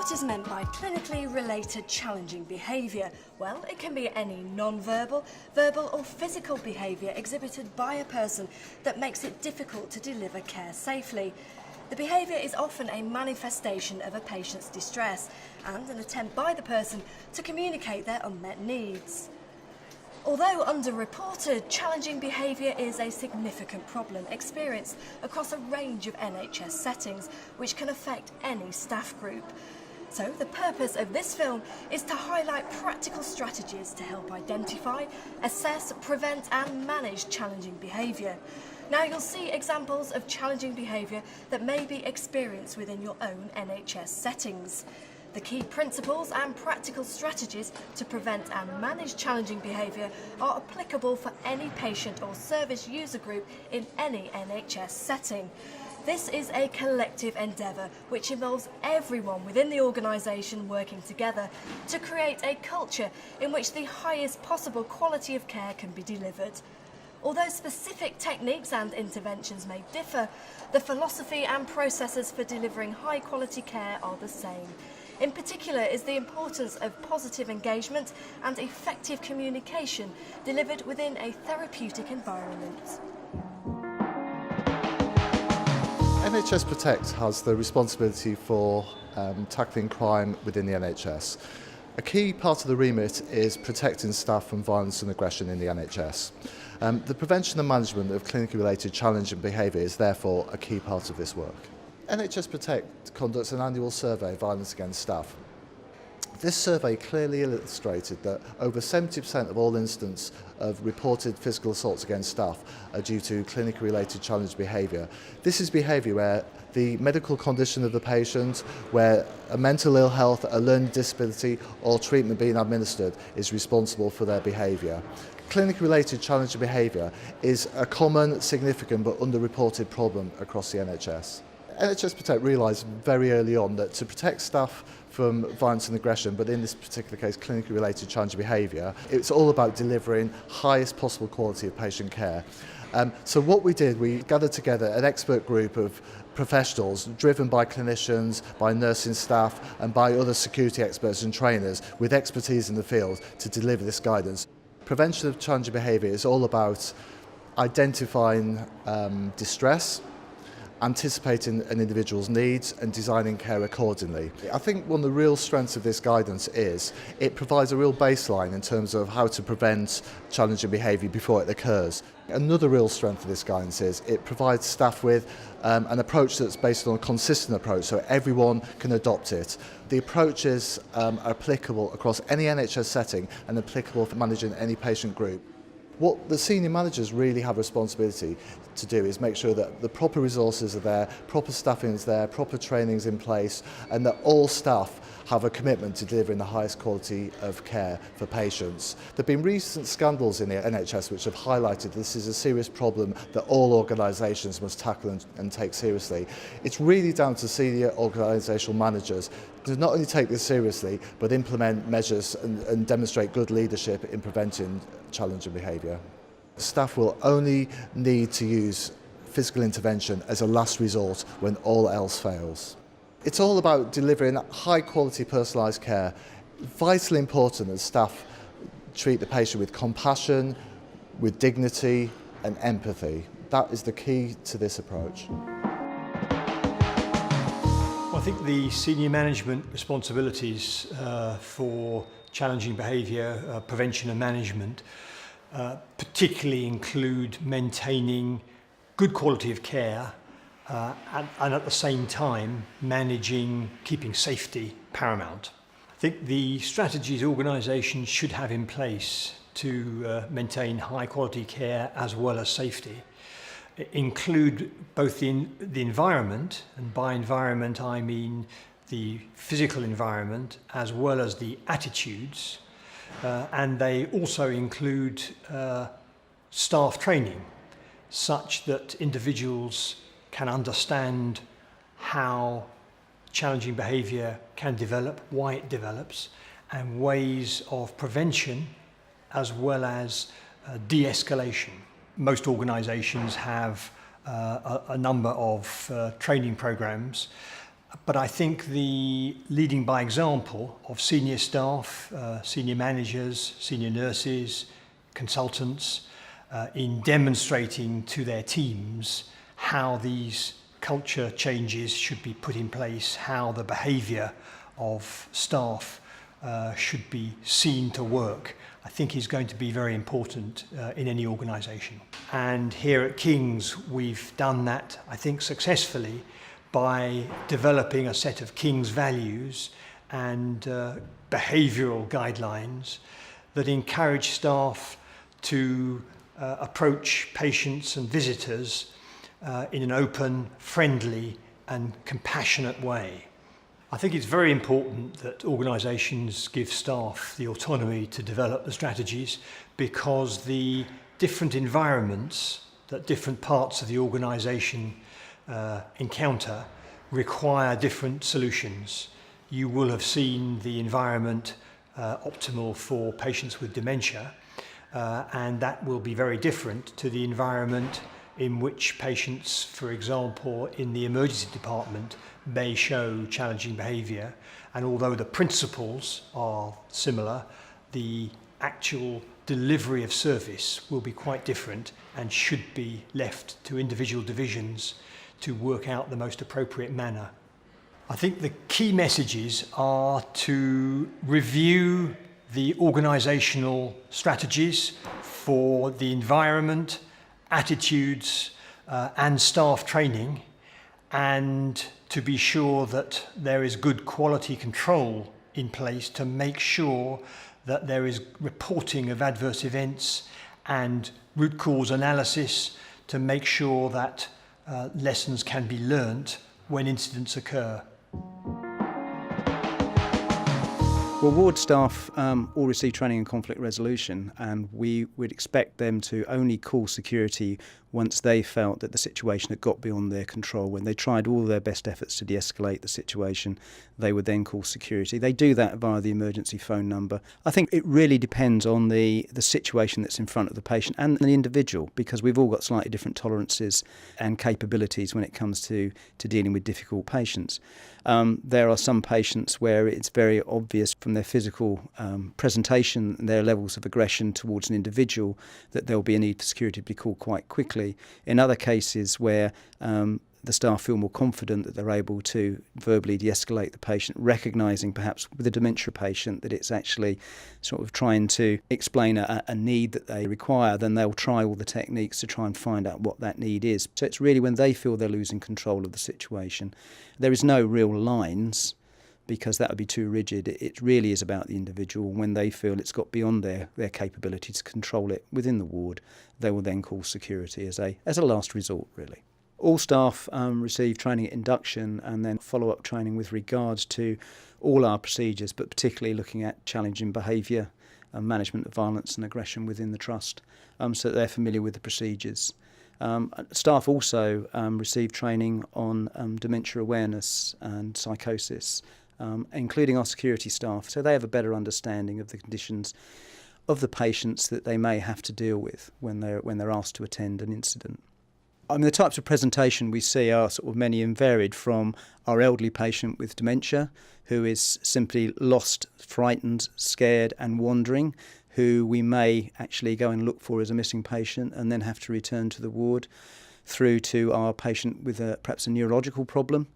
What is meant by clinically related challenging behaviour? Well, it can be any non-verbal, verbal or physical behaviour exhibited by a person that makes it difficult to deliver care safely. The behaviour is often a manifestation of a patient's distress and an attempt by the person to communicate their unmet needs. Although underreported, challenging behaviour is a significant problem experienced across a range of NHS settings, which can affect any staff group. So the purpose of this film is to highlight practical strategies to help identify, assess, prevent and manage challenging behaviour. Now you'll see examples of challenging behaviour that may be experienced within your own NHS settings. The key principles and practical strategies to prevent and manage challenging behaviour are applicable for any patient or service user group in any NHS setting. This is a collective endeavour which involves everyone within the organisation working together to create a culture in which the highest possible quality of care can be delivered. Although specific techniques and interventions may differ, the philosophy and processes for delivering high quality care are the same. In particular is the importance of positive engagement and effective communication delivered within a therapeutic environment. NHS Protect has the responsibility for tackling crime within the NHS. A key part of the remit is protecting staff from violence and aggression in the NHS. The prevention and management of clinically related challenging behaviour is therefore a key part of this work. NHS Protect conducts an annual survey of violence against staff. This survey clearly illustrated that over 70% of all incidents of reported physical assaults against staff are due to clinically related challenged behaviour. This is behaviour where the medical condition of the patient, where a mental ill health, a learning disability or treatment being administered is responsible for their behaviour. Clinically related challenging behaviour is a common, significant but underreported problem across the NHS. NHS Protect realised very early on that to protect staff from violence and aggression, but in this particular case clinically related challenging behaviour, it's all about delivering highest possible quality of patient care. So what we did, we gathered together an expert group of professionals driven by clinicians, by nursing staff and by other security experts and trainers with expertise in the field to deliver this guidance. Prevention of challenging behaviour is all about identifying distress, anticipating an individual's needs and designing care accordingly. I think one of the real strengths of this guidance is it provides a real baseline in terms of how to prevent challenging behaviour before it occurs. Another real strength of this guidance is it provides staff with an approach that's based on a consistent approach so everyone can adopt it. The approaches are applicable across any NHS setting and applicable for managing any patient group. What the senior managers really have responsibility to do is make sure that the proper resources are there, proper staffing is there, proper training is in place, and that all staff have a commitment to delivering the highest quality of care for patients. There have been recent scandals in the NHS which have highlighted this is a serious problem that all organisations must tackle and take seriously. It's really down to senior organisational managers to not only take this seriously but implement measures and demonstrate good leadership in preventing challenging behaviour. Staff will only need to use physical intervention as a last resort when all else fails. It's all about delivering high quality personalised care. Vitally important that staff treat the patient with compassion, with dignity and empathy. That is the key to this approach. Well, I think the senior management responsibilities for challenging behaviour, prevention and management particularly include maintaining good quality of care and at the same time keeping safety paramount. I think the strategies organisations should have in place to maintain high quality care as well as safety include both the environment, and by environment I mean the physical environment as well as the attitudes, and they also include staff training such that individuals can understand how challenging behaviour can develop, why it develops, and ways of prevention as well as de-escalation. Most organisations have a number of training programs But I think the leading by example of senior staff, senior managers, senior nurses, consultants, in demonstrating to their teams how these culture changes should be put in place, how the behaviour of staff should be seen to work, I think is going to be very important in any organisation. And here at King's, we've done that, I think, successfully by developing a set of King's values and behavioural guidelines that encourage staff to approach patients and visitors in an open, friendly and compassionate way. I think it's very important that organisations give staff the autonomy to develop the strategies, because the different environments that different parts of the organisation encounter require different solutions. You will have seen the environment optimal for patients with dementia, and that will be very different to the environment in which patients, for example, in the emergency department may show challenging behaviour. And although the principles are similar, the actual delivery of service will be quite different and should be left to individual divisions to work out the most appropriate manner. I think the key messages are to review the organisational strategies for the environment, attitudes and staff training, and to be sure that there is good quality control in place to make sure that there is reporting of adverse events and root cause analysis to make sure that lessons can be learnt when incidents occur. Well, ward staff all receive training in conflict resolution, and we would expect them to only call security once they felt that the situation had got beyond their control. When they tried all their best efforts to de-escalate the situation, they would then call security. They do that via the emergency phone number. I think it really depends on the situation that's in front of the patient and the individual, because we've all got slightly different tolerances and capabilities when it comes to dealing with difficult patients. There are some patients where it's very obvious from their physical presentation and their levels of aggression towards an individual that there'll be a need for security to be called quite quickly. In other cases where the staff feel more confident that they're able to verbally de-escalate the patient, recognising perhaps with a dementia patient that it's actually sort of trying to explain a need that they require, then they'll try all the techniques to try and find out what that need is. So it's really when they feel they're losing control of the situation. There is no real lines, because that would be too rigid. It really is about the individual. When they feel it's got beyond their capability to control it within the ward, they will then call security as a last resort, really. All staff receive training at induction and then follow-up training with regards to all our procedures, but particularly looking at challenging behaviour and management of violence and aggression within the trust, so that they're familiar with the procedures. Staff also receive training on dementia awareness and psychosis, including our security staff, so they have a better understanding of the conditions of the patients that they may have to deal with when they're asked to attend an incident. I mean, the types of presentation we see are sort of many and varied, from our elderly patient with dementia who is simply lost, frightened, scared and wandering, who we may actually go and look for as a missing patient and then have to return to the ward, through to our patient with perhaps a neurological problem,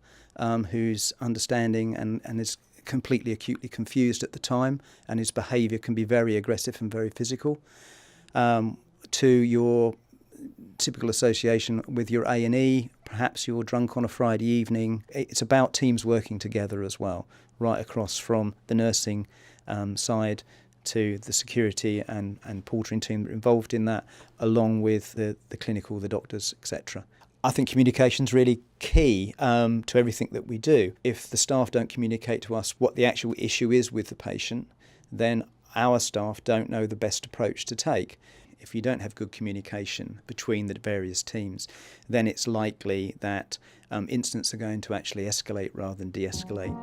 who's understanding and is completely acutely confused at the time, and his behaviour can be very aggressive and very physical, to your typical association with your A&E, perhaps you're drunk on a Friday evening. It's about teams working together as well, right across from the nursing side to the security and portering team that are involved in that, along with the clinical, the doctors, etc. I think communication's really key to everything that we do. If the staff don't communicate to us what the actual issue is with the patient, then our staff don't know the best approach to take. If you don't have good communication between the various teams, then it's likely that incidents are going to actually escalate rather than de-escalate.